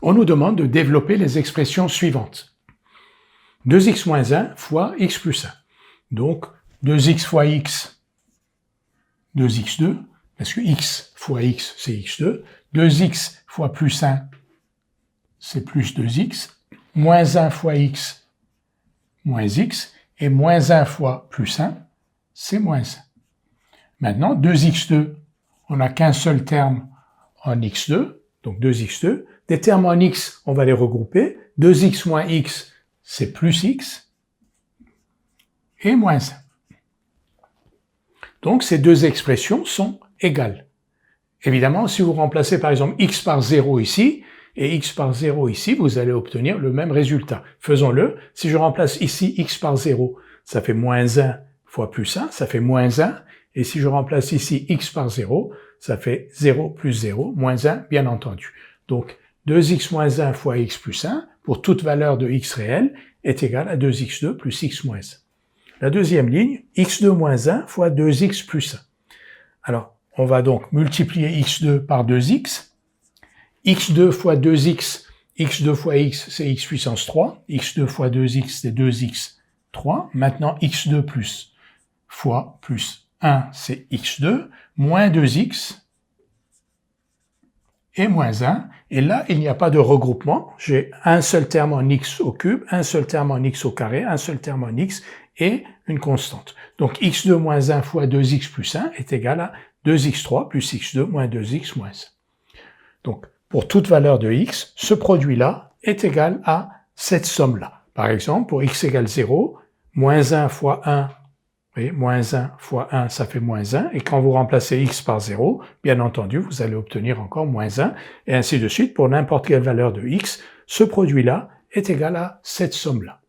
on nous demande de développer les expressions suivantes. 2x moins 1 fois x plus 1. Donc, 2x fois x, 2x2, parce que x fois x, c'est x2. 2x fois plus 1, c'est plus 2x. Moins 1 fois x, moins x. Et moins 1 fois plus 1, c'est moins 1. Maintenant, 2x2, on n'a qu'un seul terme en x2, donc 2x2. Des termes en x, on va les regrouper. 2x moins x, c'est plus x, et moins 1. Donc, ces deux expressions sont égales. Évidemment, si vous remplacez par exemple x par 0 ici, et x par 0 ici, vous allez obtenir le même résultat. Faisons-le. Si je remplace ici x par 0, ça fait moins 1 fois plus 1, ça fait moins 1. Et si je remplace ici x par 0, ça fait 0 plus 0, moins 1, bien entendu. Donc, 2x moins 1 fois x plus 1, pour toute valeur de x réelle, est égal à 2x2 plus x moins 1. La deuxième ligne, x2 moins 1 fois 2x plus 1. Alors, on va donc multiplier x2 par 2x. x2 fois 2x, x2 fois x, c'est x puissance 3. x2 fois 2x, c'est 2x 3. Maintenant, x2 plus fois plus 1, c'est x2, moins 2x, et moins 1. Et là, il n'y a pas de regroupement. J'ai un seul terme en x au cube, un seul terme en x au carré, un seul terme en x, et une constante. Donc, x2 moins 1 fois 2x plus 1 est égal à 2x3 plus x2 moins 2x moins 1. Donc, pour toute valeur de x, ce produit-là est égal à cette somme-là. Par exemple, pour x égale 0, moins 1 fois 1, et moins 1 fois 1, ça fait moins 1. Et quand vous remplacez x par 0, bien entendu, vous allez obtenir encore moins 1. Et ainsi de suite, pour n'importe quelle valeur de x, ce produit-là est égal à cette somme-là.